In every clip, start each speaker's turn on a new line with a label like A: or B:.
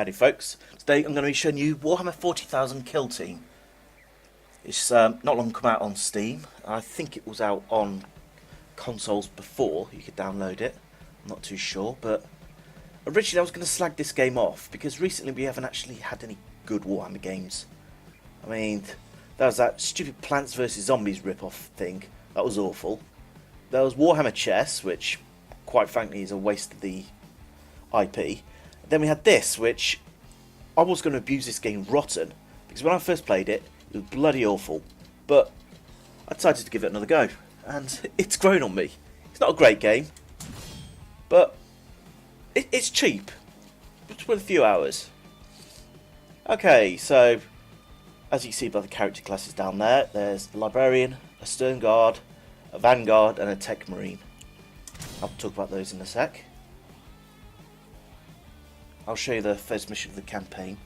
A: Howdy folks, today I'm going to be showing you Warhammer 40,000 Kill Team. It's not long come out on Steam. I think it was out on consoles before you could download it. I'm not too sure, but originally I was going to slag this game off because recently we haven't actually had any good Warhammer games. I mean, there was that stupid Plants vs Zombies rip-off thing, that was awful. There was Warhammer Chess, which quite frankly is a waste of the IP. Then we had this, which I was going to abuse this game rotten, because when I first played it, it was bloody awful. But I decided to give it another go, and it's grown on me. It's not a great game, but it's cheap. It's worth a few hours. Okay, so as you can see by the character classes down there, there's a Librarian, a Sternguard, a Vanguard, and a Techmarine. I'll talk about those in a sec. I'll show you the first mission of the campaign.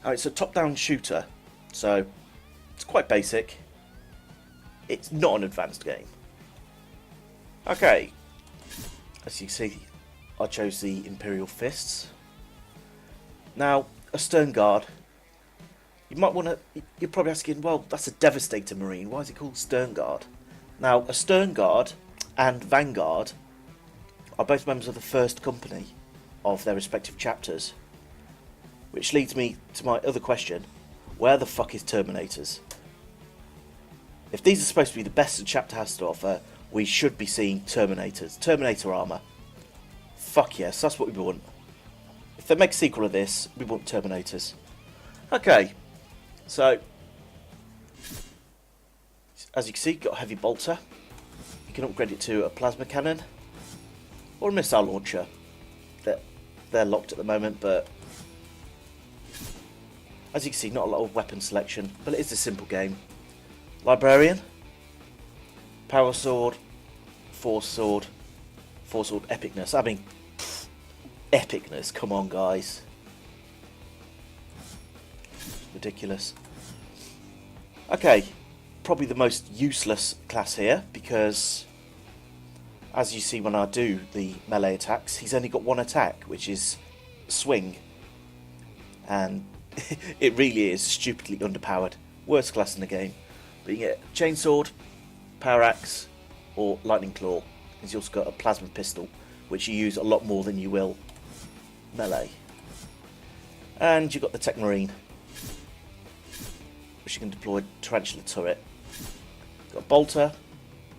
A: It's a top-down shooter, so it's quite basic. It's not an advanced game. Okay, as you can see, I chose the Imperial Fists. Now, a Sternguard. You might want to. You're probably asking, well, that's a Devastator Marine. Why is it called Sternguard? Now, a Sternguard and Vanguard are both members of the first company of their respective chapters, which leads me to my other question: where the fuck is Terminators? If these are supposed to be the best the chapter has to offer, we should be seeing Terminators, Terminator armor. Fuck yes, that's what we want. If they make a sequel of this, we want Terminators. Okay, so as you can see, you've got a heavy bolter. You can upgrade it to a plasma cannon or a missile launcher. They're locked at the moment, but as you can see, not a lot of weapon selection, but it is a simple game. Librarian, power sword, force sword epicness. I mean, epicness, come on guys. Ridiculous. Okay, probably the most useless class here, because as you see when I do the melee attacks, he's only got one attack, which is swing. And it really is stupidly underpowered. Worst class in the game. But you get chainsword, power axe, or lightning claw. He's also got a plasma pistol, which you use a lot more than you will melee. And you've got the Techmarine, which you can deploy tarantula turret. You've got a bolter,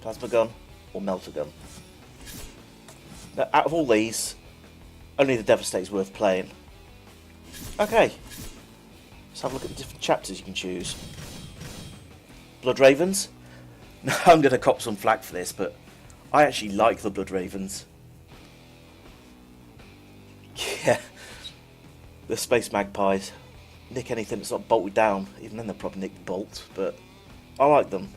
A: plasma gun, or melter gun. Now, out of all these, only the Devastator is worth playing. Okay, let's have a look at the different chapters you can choose. Blood Ravens. Now, I'm going to cop some flack for this, but I actually like the Blood Ravens. Yeah, the Space Magpies. Nick anything that's not bolted down, even then they'll probably nick the bolt, but I like them.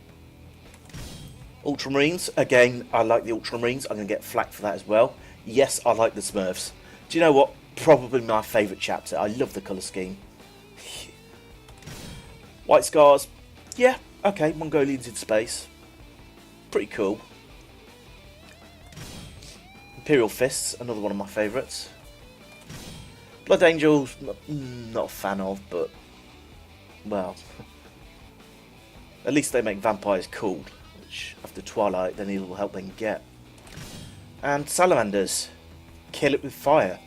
A: Ultramarines, again, I like the Ultramarines. I'm going to get flack for that as well. Yes, I like the Smurfs. Do you know what? Probably my favourite chapter. I love the colour scheme. White Scars, yeah, okay, Mongolians in space. Pretty cool. Imperial Fists, another one of my favourites. Blood Angels, not a fan of, but, well, at least they make vampires cool. After Twilight, then he'll help them get. And Salamanders, kill it with fire.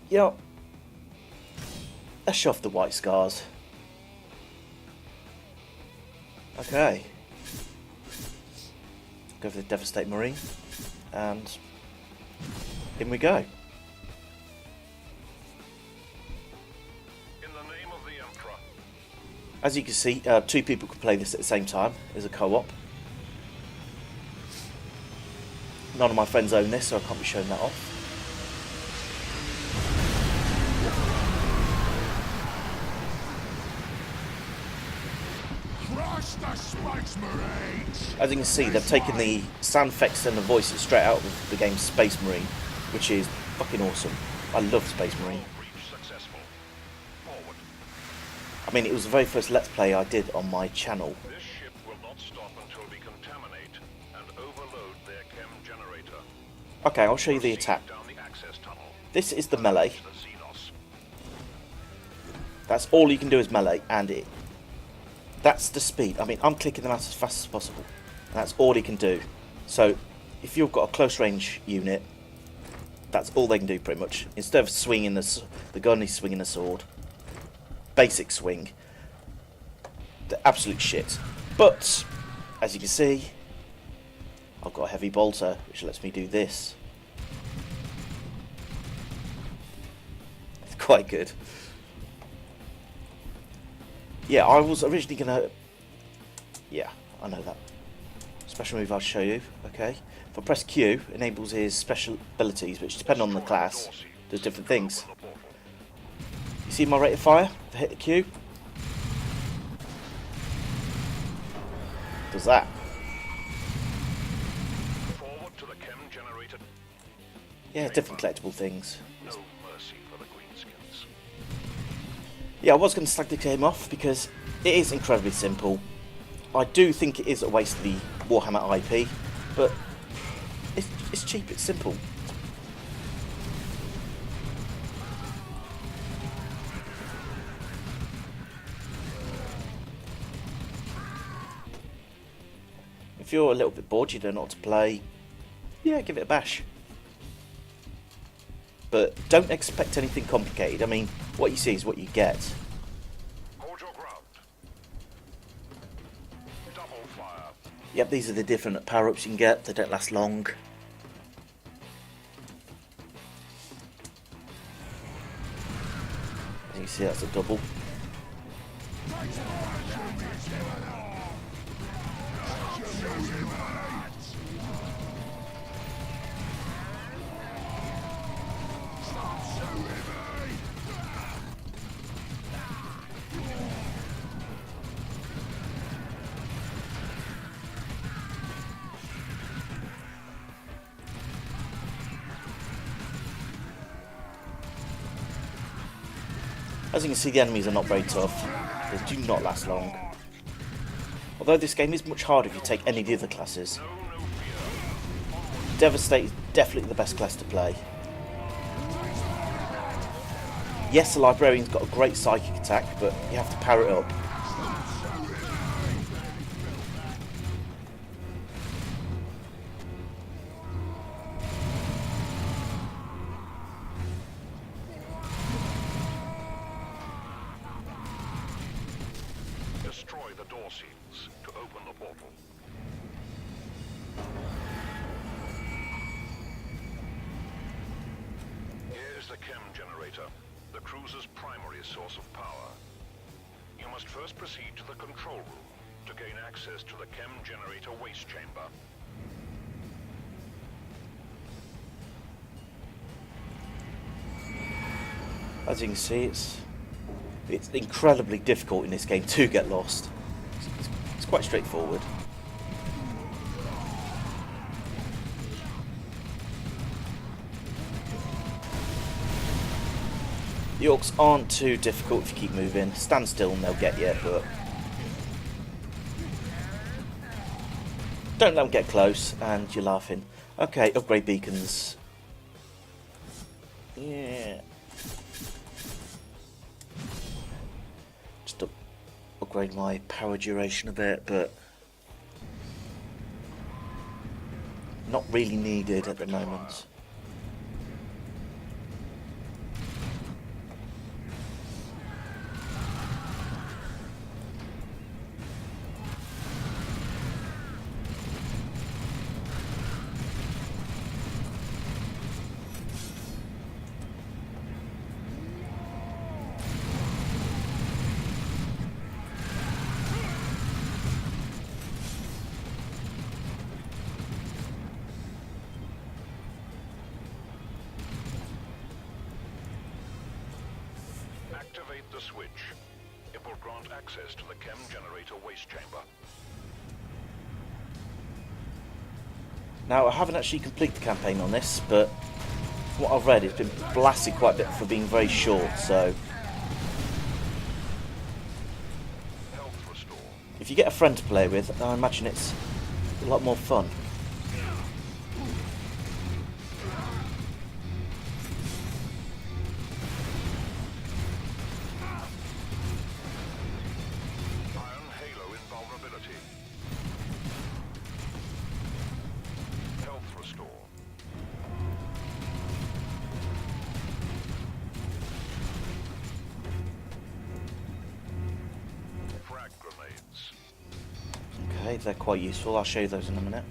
A: Yeah, let's show off the White Scars. Okay, go for the Devastator Marine, and in we go. As you can see, two people can play this at the same time as a co-op. None of my friends own this, so I can't be showing that off.
B: Crush the Space Marines!
A: As you can see, they've taken the sound effects and the voices straight out of the game Space Marine, which is fucking awesome. I love Space Marine. I mean, it was the very first Let's Play I did on my channel.
B: This ship will not stop until we contaminate and overload their chem generator.
A: Okay, I'll show you the attack. This is the melee. That's all you can do is melee, and that's the speed. I mean, I'm clicking them out as fast as possible. And that's all he can do. So, if you've got a close range unit, that's all they can do pretty much. Instead of swinging the gun, he's swinging a sword. Basic swing. The absolute shit. But, as you can see, I've got a heavy bolter, which lets me do this. It's quite good. Yeah, I was originally gonna... Yeah, I know that. Special move I'll show you, okay. If I press Q, enables his special abilities, which depend on the class. Does different things. You see my rate of fire? If I hit the Q. Does that. Yeah, different collectible things. Yeah, I was going to slag the game off because it is incredibly simple. I do think it is a waste of the Warhammer IP, but it's cheap, it's simple. If you're a little bit bored, you don't know what to play, yeah, give it a bash. But don't expect anything complicated. I mean, what you see is what you get.
B: Hold your ground. Double fire.
A: Yep, these are the different power-ups you can get. They don't last long. As you see, that's a double. As you can see, the enemies are not very tough. They do not last long. Although this game is much harder if you take any of the other classes. Devastate is definitely the best class to play. Yes, the Librarian's got a great psychic attack, but you have to power it up.
B: Destroy the door seals to open the portal. Here is the chem generator, the cruiser's primary source of power. You must first proceed to the control room to gain access to the chem generator waste chamber.
A: As you can see, it's incredibly difficult in this game to get lost. It's quite straightforward. The orks aren't too difficult if you keep moving. Stand still and they'll get you, but don't let them get close and you're laughing. Okay, upgrade beacons. Yeah. Just upgrade my power duration a bit, but not really needed at the moment.
B: Activate the switch. It will grant access to the chem generator waste chamber.
A: Now, I haven't actually completed the campaign on this, but from what I've read, it's been blasted quite a bit for being very short, so
B: Health restore.
A: if you get a friend to play with, I imagine it's a lot more fun. Okay, they're quite useful. I'll show you those in a minute.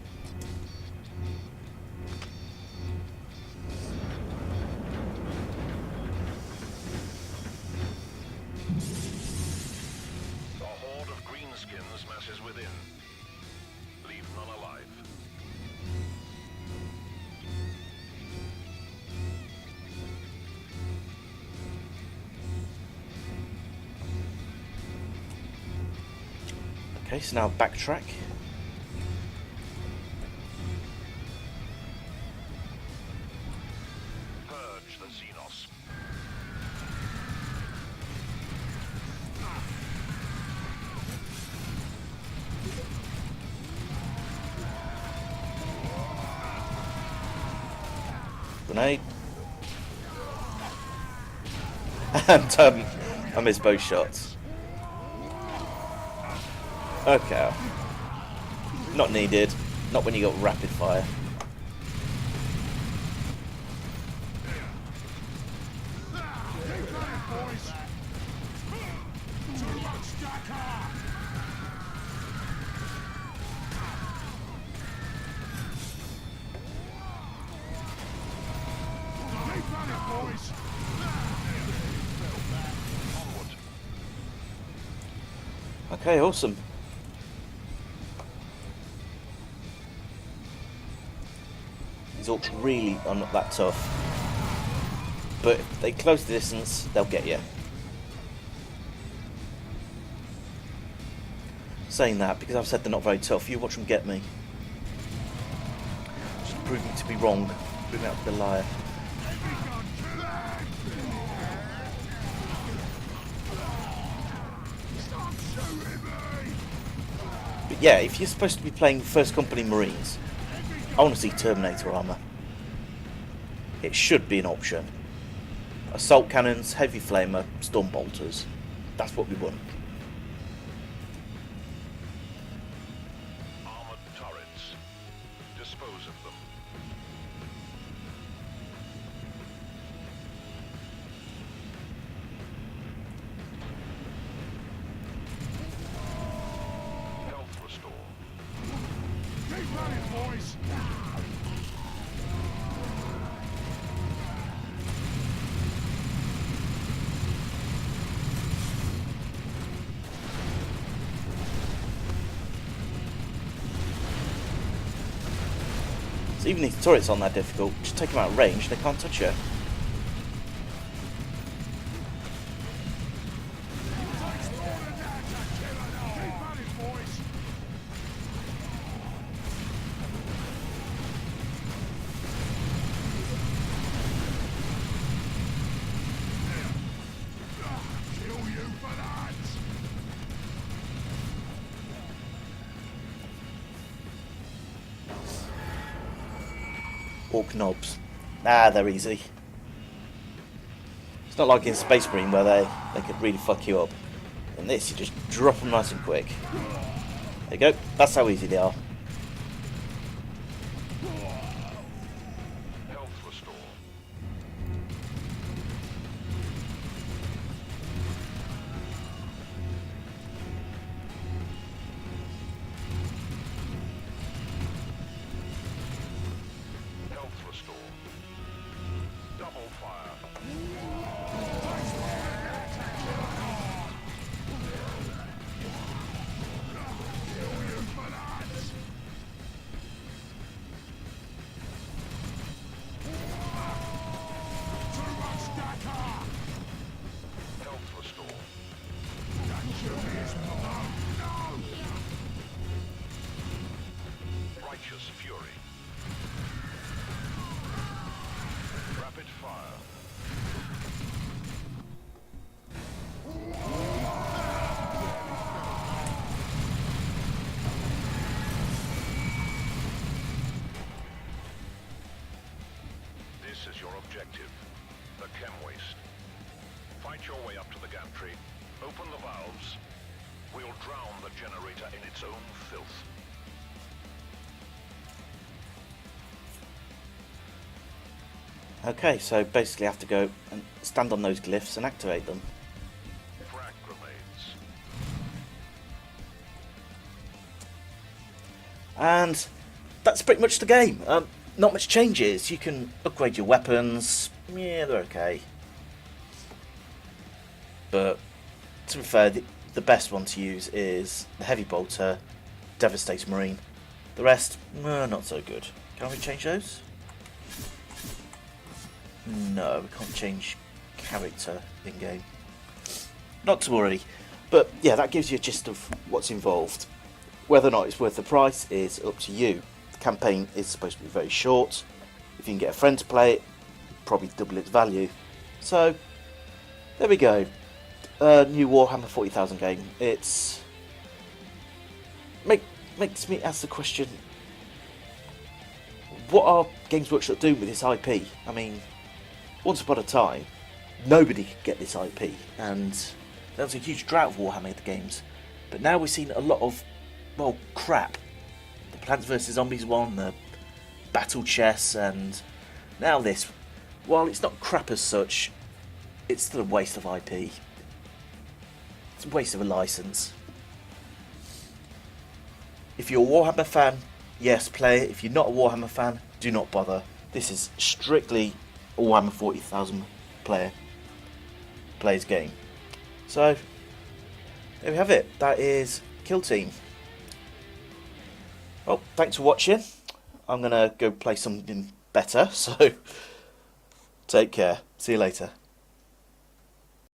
B: A horde of greenskins masses within. Leave none alive.
A: Okay, so now backtrack.
B: Purge the Xenos.
A: Grenade. And I missed both shots. Okay. Not needed. Not when you got rapid fire. Okay, awesome. These orcs really are not that tough, but if they close the distance, they'll get you. Saying that, because I've said they're not very tough, you watch them get me. Just prove me to be wrong. Prove me out to be a liar. But yeah, if you're supposed to be playing First Company Marines, I want to see Terminator armour. It should be an option. Assault cannons, heavy flamer, storm bolters. That's what we want.
B: Armored turrets. Dispose of them. Health restore.
C: Keep running, boys!
A: So even if the turrets aren't that difficult, just take them out of range, they can't touch you. Orc knobs. Ah, they're easy. It's not like in Space Marine where they could really fuck you up. In this, you just drop them nice and quick. There you go. That's how easy they are.
B: Health restore. Health restore. Double fire. Health restore. Righteous fury. Rapid fire. This is your objective, the chem waste. Fight your way up to the gantry, open the valves. We'll drown the generator in its own filth.
A: Okay, so basically I have to go and stand on those glyphs and activate them.
B: Frag grenades.
A: And that's pretty much the game. Not much changes. You can upgrade your weapons. Yeah, they're okay. But to be fair, the best one to use is the Heavy Bolter, Devastator Marine. The rest, not so good. Can we change those? No, we can't change character in-game. Not to worry. But yeah, that gives you a gist of what's involved. Whether or not it's worth the price is up to you. The campaign is supposed to be very short. If you can get a friend to play it, probably double its value. So, there we go. New Warhammer 40,000 game. It's makes me ask the question: what are Games Workshop doing with this IP? I mean, once upon a time, nobody could get this IP, and there was a huge drought of Warhammer games. But now we've seen a lot of, well, crap. The Plants vs Zombies one, the Battle Chess, and now this. While it's not crap as such, it's still a waste of IP. It's a waste of a license. If you're a Warhammer fan, yes, play it. If you're not a Warhammer fan, do not bother. This is strictly a Warhammer 40,000 players game. So, there we have it. That is Kill Team. Well, thanks for watching. I'm going to go play something better, so take care. See you later.